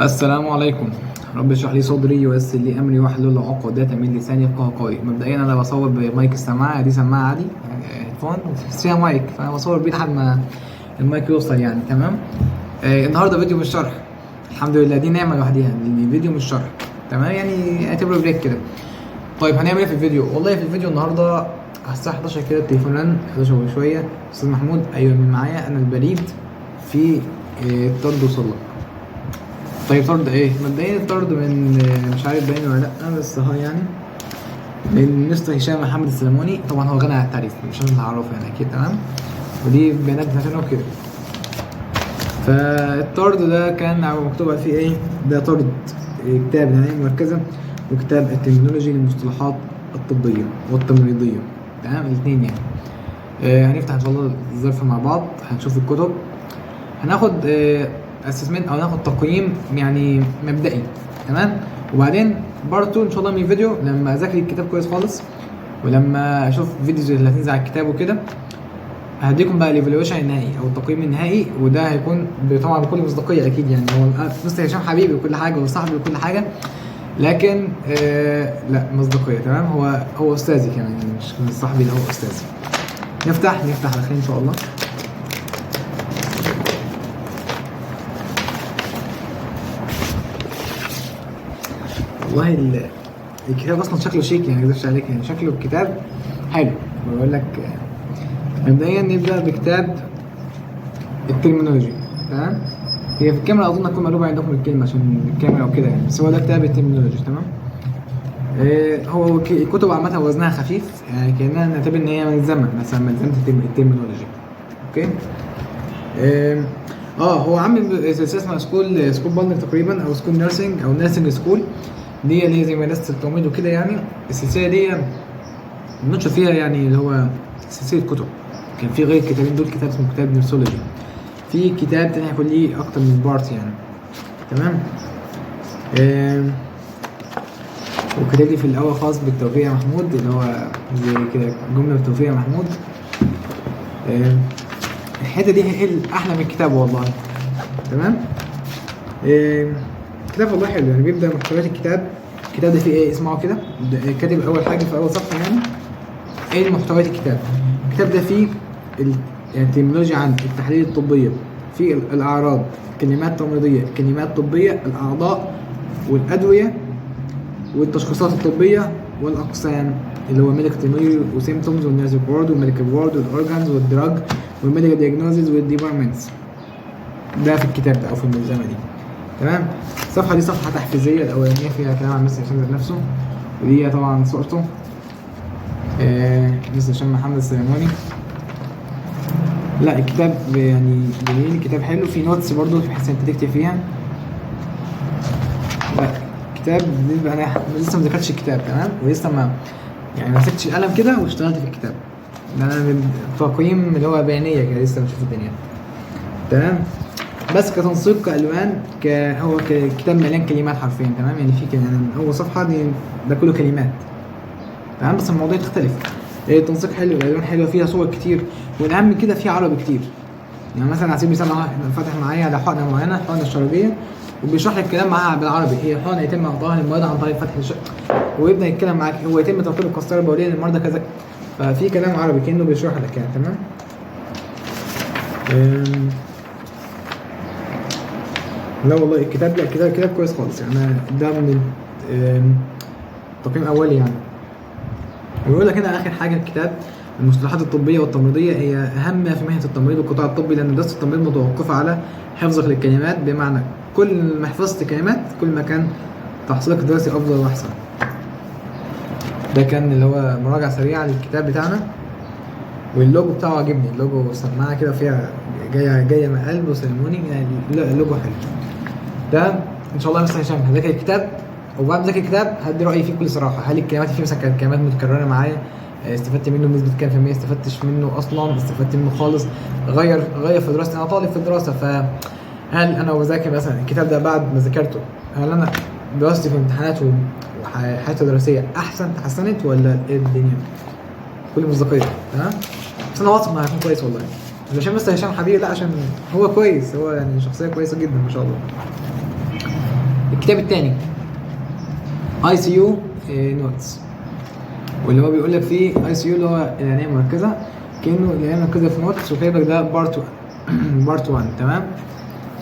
السلام عليكم. رب اشرح لي صدري ويسر لي امري واحلل عقدة من لساني يفقهوا قولي. مبدئيا انا بصور بمايك السماعه دي، سماعه عادي هيدفون فيها مايك، فانا بصور بيه لحد ما المايك يوصل يعني. تمام. النهارده فيديو مش شرح، الحمد لله، دي نعمه لوحديها، الفيديو مش شرح. تمام، يعني اعتبره بريك كده. طيب هنعمل ايه في الفيديو؟ والله في الفيديو النهارده على الساعه 11 كده التليفون رن، 11 وشويه. استاذ محمود، ايوه من معايا، انا البريد في طرد وصل لك. طيب طرد ايه؟ مبدئيا الطرد من مش عارف باين ولا لا، بس اهو يعني من مستر هشام محمد السلموني. طبعا هو غني عن التعريف، مش انا اللي هعرفه يعني اكيد. تمام، ودي بيانات بتاعتنا وكده. فالطرد ده كان مكتوب فيه ايه؟ ده طرد كتاب العناية المركزة وكتاب الترمينولوجي للمصطلحات الطبية والتمريضية. تمام، الاثنين يعني. هنفتح ان شاء الله الظرف مع بعض، هنشوف الكتب، هناخد اسسمنت او ناخد تقييم يعني مبدئي. تمام، وبعدين برضو ان شاء الله من الفيديو لما اذاكر الكتاب كويس خالص، ولما اشوف فيديوز اللي هتنزل على الكتاب وكده، هديكم بقى الايفالويشن النهائي او التقييم النهائي. وده هيكون طبعا بكل مصداقيه اكيد يعني. هو مستر هشام حبيبي وكل حاجه وصاحبي وكل حاجه، لكن لا، مصداقيه. تمام، هو استاذي كمان يعني، مش صاحبي، ده هو استاذي. نفتح على خير ان شاء الله. والله الكتاب اصلا شكله شيك يعني، ما اكذبش عليك يعني، شكله الكتاب حلو. بقول لك مبدئيا نبدا بكتاب الترمينولوجي. تمام، هي في الكاميرا اظن هتكون مقلوبه عندكم الكلمه عشان الكاميرا وكده يعني، بس هو ده كتاب الترمينولوجي. تمام. هو الكتب عامه وزنها خفيف يعني، كاننا نعتبر ان هي ملزمه، مثلا ملزمه الترمينولوجي. اوكي. هو عامل سلسله اسمها سكول بالنر تقريبا، او سكول نيرسينج او نيرسينج سكول، دي اللي هي زي مدرسه التمريض وكده يعني. السلسله دي بننشر فيها يعني اللي هو سلسله كتب. كان في غير الكتابين دول كتاب اسمه كتاب نيرسولوجي، في كتاب تاني هيكون ليه اكتر من بارت يعني. تمام. وكتاب لي في الاول خاص بالتوفيق يا محمود، اللي هو زي كده جمله بالتوفيق يا محمود. الحته دي هي احلى من الكتاب والله. تمام. الكتاب والله حلو يعني، بيبدا محتويات الكتاب ده فيه ايه؟ اسمعوا كده، كاتب اول حاجه في اول صفحه يعني ايه محتويات الكتاب. الكتاب ده فيه يعني الترمينولوجيا عن التحاليل الطبيه، في الاعراض، كلمات تمريضيه، كلمات طبيه، الاعضاء والادويه والتشخيصات الطبيه والاقسام، اللي هو ميديكال ترمينولوجي وسيمتومز والنيرسينج وورد والميديكال وورد والاورجانز والدراج والميديكال دياجنوزز والديبارتمنتس. ده في الكتاب ده او في الملزمه دي. تمام. الصفحه دي صفحه تحفيزيه الاولانيه، فيها كلام عن مستر هشام نفسه، ودي طبعا صورته مستر هشام محمد السلموني. لا الكتاب يعني جميل، الكتاب حلو، في نوتس برضو بحيث انت تكتب فيها. لا كتاب بالنسبه انا لسه ما ذاكرتش الكتاب. تمام، ولسه ما يعني مسكتش القلم كده واشتغلت في الكتاب، انا تقييم اللي هو بيانيه كده، لسه بشوف الدنيا. تمام، بس كتنسيق كالوان هو كتاب مليان كلمات حرفيا. تمام، يعني في يعني اول صفحه دي ده كله كلمات. تمام، بس الموضوع تختلف. التنسيق حلو، الالوان حلوه، فيها صور كتير، والاهم كده فيها عربي كتير. يعني مثلا على سبيل المثال فاتح معايا على حقنه معينه، حقنه الشرجيه، وبيشرح لك الكلام معاها بالعربي. هي حقنه يتم اعطائها للمريض عن طريق فتح ويبدا يتكلم معاك. هو يتم توفير القسطره البوليه للمرضى كذا، ففي كلام عربي كانه بيشرح لك يعني. تمام. لا والله الكتاب، لا كتاب كويس خالص يعني. ده من تقييم اولي يعني. بيقول لك هنا اخر حاجه الكتاب، المصطلحات الطبيه والتمريضيه هي اهم في مهنه التمريض والقطاع الطبي، لان دراسه التمريض متوقفه على حفظك للكلمات، بمعنى كل ما حفظت كلمات كل ما كان تحصيلك الدراسي افضل واحسن. ده كان اللي هو مراجعه سريعه للكتاب بتاعنا، واللوجو بتاعه عجبني، اللوجو سماعه كده فيها جايه من قلب وسلموني يعني، اللوجو حلو. ده ان شاء الله مستر هشام هذاكر الكتاب، وبعد ذاكر الكتاب هدي رايي فيه بكل صراحه. هل الكلمات فيه مثلا كانت كلمات متكرره معايا، استفدت منه بنسبه كام في المية، استفدتش منه اصلا، استفدت منه خالص، غير في دراستي، انا طالب في الدراسه، فهل انا بذاكر مثلا الكتاب ده بعد ما ذاكرته، هل انا دراستي في امتحانات وحياتي الدراسيه تحسنت ولا ايه الدنيا؟ كل مصداقيه. تمام، بس انا واثق انه هيكون كويس والله، مش عشان مستر هشام حبيبي، لا عشان هو كويس، هو يعني شخصيه كويسه جدا ما شاء الله. الكتاب الثاني ICU نوتس، واللي هو بيقول لك فيه ICU اللي هو العنايه المركزه، كانه العنايه المركزه في نوتس، وكاتب لك ده بارت 1 تمام.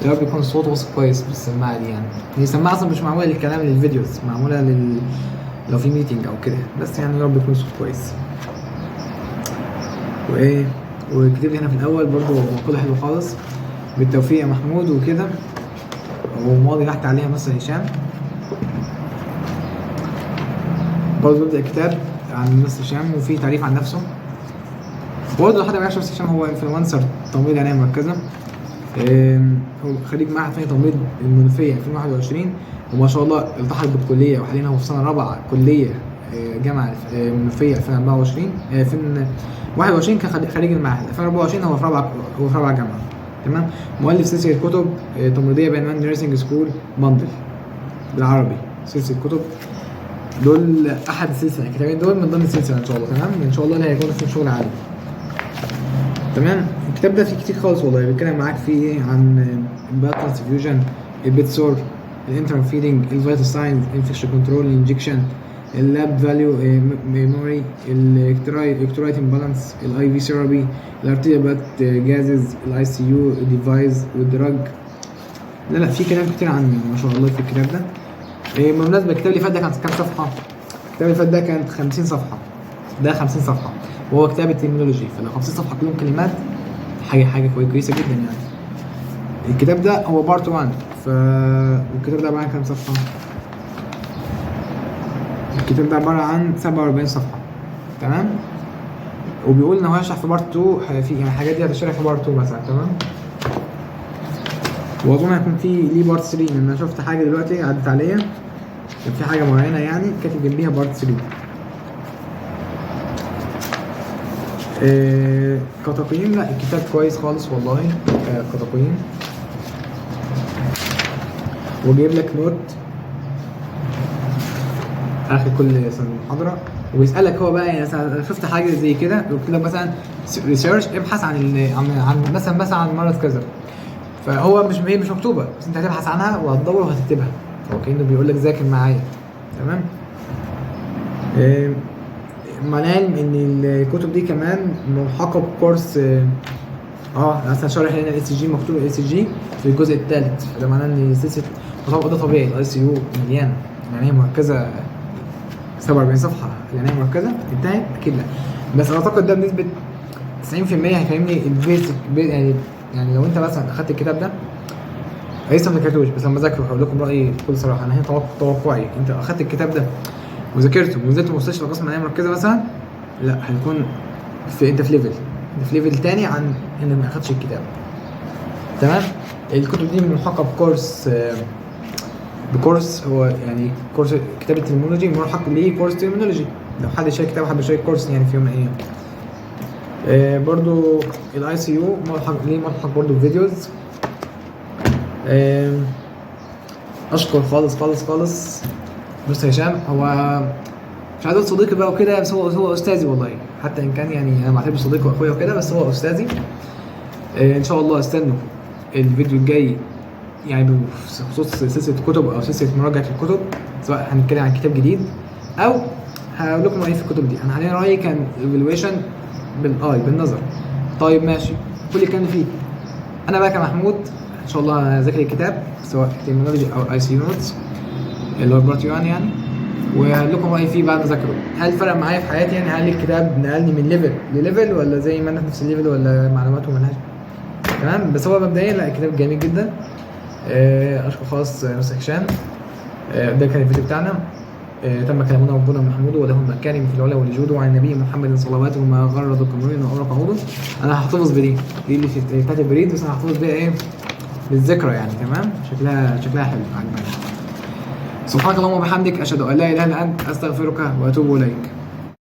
يا رب يكون الصوت واصل كويس بالسماعه دي، يعني هي سماعه اصلا مش معموله للكلام للفيديوز، معموله لو في ميتنج او كده، بس يعني يا رب يكون الصوت كويس. وايه وكتب لي هنا في الاول برضو مقوله حلوه خالص: بالتوفيق يا محمود وكده، وماضي تحت عليها مستر هشام. برضه ببدأ الكتاب عن مستر هشام وفيه تعريف عن نفسه. برضه لو حد ما يعرفش مستر هشام، هو انفلونسر تمريض عناية مركزة، هو خريج معهد فني تمريض المنوفية 2021، وما شاء الله التحق بالكلية، وحاليا هو في سنة رابعة كلية جامعة المنوفية 2024. 2021 كان خريج المعهد، 2024 هو في رابعة جامعة تمام. مؤلف سلسلة كتب تمريضية بعنوان نيرسينج سكول باندل بالعربي، سلسلة كتب دول احد السلسله، الكتابين دول من ضمن السلسله ان شاء الله تمام، ان شاء الله اللي هيكون فيه شغل عالي تمام. الكتاب ده فيه كتير خالص والله، بيتكلم معاك فيه ايه عن البلاد ترانسفيوجن، البيت سور، الانترم فيدنج، الفيتال ساينز، الانفكشن كنترول، الانجكشن، اللاب فاليو ميموري، الالكترولايت امبالانس، الاي في ثيرابي، الارتيريال بلاد جازز، الاي سي يو ديفايس والدراج. لا في كلام كتير عنه ما شاء الله في الكتاب ده. بالمناسبة الكتاب اللي فات ده كان كام صفحة؟ الكتاب اللي فات ده كانت 50 صفحة، ده 50 صفحة، وهو كتاب الترمينولوجي، فلو 50 صفحة كلهم كلمات حاجة كويسة جدا يعني. الكتاب ده هو بارت 1، والكتاب ده عبارة عن كام صفحة؟ الكتاب ده عبارة عن 47 صفحة تمام؟ وبيقول إن هو هيشرح في بارت 2، في يعني الحاجات دي هتشرح في بارت 2 مثلا تمام؟ وأظن هيكون في ليه بارت 3، لأن أنا شفت حاجة دلوقتي عدت عليا كان في حاجة معينة يعني كاتب جنبيها بارت 3. كتقييم لا الكتاب كويس خالص والله كتقييم، وجايب لك نوت اخر كل سنة محاضرة، وبيسألك هو بقى يعني انا شفت حاجة زي كده، قلت لك مثلا ريسيرش ابحث عن مثلا عن مرض كذا، فهو هي مش مكتوبة، بس انت هتبحث عنها وهتدور وهتكتبها، هو كأنه بيقول لك ذاكر معايا تمام. مع العلم ان الكتب دي كمان ملحقه بكورس مثلا شارح هنا الاي سي جي، مكتوب الاي سي جي في الجزء الثالث، فده معناه ان سلسله ده طبيعي الاي سي يو مليانه، يعني هي مركزه 47 صفحه، يعني هي مركزه انتهت اكيد لا، بس اعتقد ده بنسبه 90% هيفهمني البيزك يعني لو انت مثلا اخدت الكتاب ده لسه ما ذاكرتوش، بس لما ذاكره هقول لكم رايي بكل صراحه، انا هنا توقعي انت اخدت الكتاب ده وذاكرته ونزلت مستشفى قسم عنايه مركزه مثلا، لا هيكون انت في ليفل تاني عن انك ما اخدتش الكتاب تمام. الكتب دي ملحقه بكورس هو يعني كورس كتاب الترمينولوجي، ملحق ليه كورس ترمينولوجي، لو حد شارك كتاب وحد شارك كورس يعني في يوم من الايام. برضو الاي سي يو ملحق برضو بفيديوز. اشكر خالص مستر هشام، هو مش عايز اقول صديقي بقى وكده، بس هو استاذي والله، حتى ان كان يعني انا بعتبره صديقي واخويا وكده، بس هو استاذي. ان شاء الله استنوا الفيديو الجاي يعني بخصوص سلسله كتب او سلسله مراجعه الكتب، سواء هنتكلم عن كتاب جديد او هقول لكم رايي في الكتب دي. انا حاليا رايي كان ايفالويشن بالنظر. طيب ماشي، كل الكلام فيه انا بقى كمحمود ان شاء الله هذاكر الكتاب سواء ترمينولوجي او اي سي نوتس اللي هو بارت 1 يعني، وهقول لكم رايي فيه بعد ما اذاكره، هل فرق معايا في حياتي يعني، هل الكتاب نقلني من ليفل لليفل ولا زي ما انا في نفس الليفل، ولا معلوماته ملهاش تمام. بس هو مبدئيا لا الكتاب جميل جدا. اشكر خالص مستر هشام. ده كان الفيديو بتاعنا. تم كلامنا ربنا محمود وله المكارم في العلا والجود، وعن النبي محمد صلواته ما غرد القمرين وأورق عوده. انا هحتفظ بدي اللي في بتاعت البريد، بس انا هحتفظ بيها ايه للذكرى يعني تمام. شكلها حلو عجباني. سبحانك اللهم وبحمدك اشهد ان لا اله الا انت استغفرك واتوب اليك.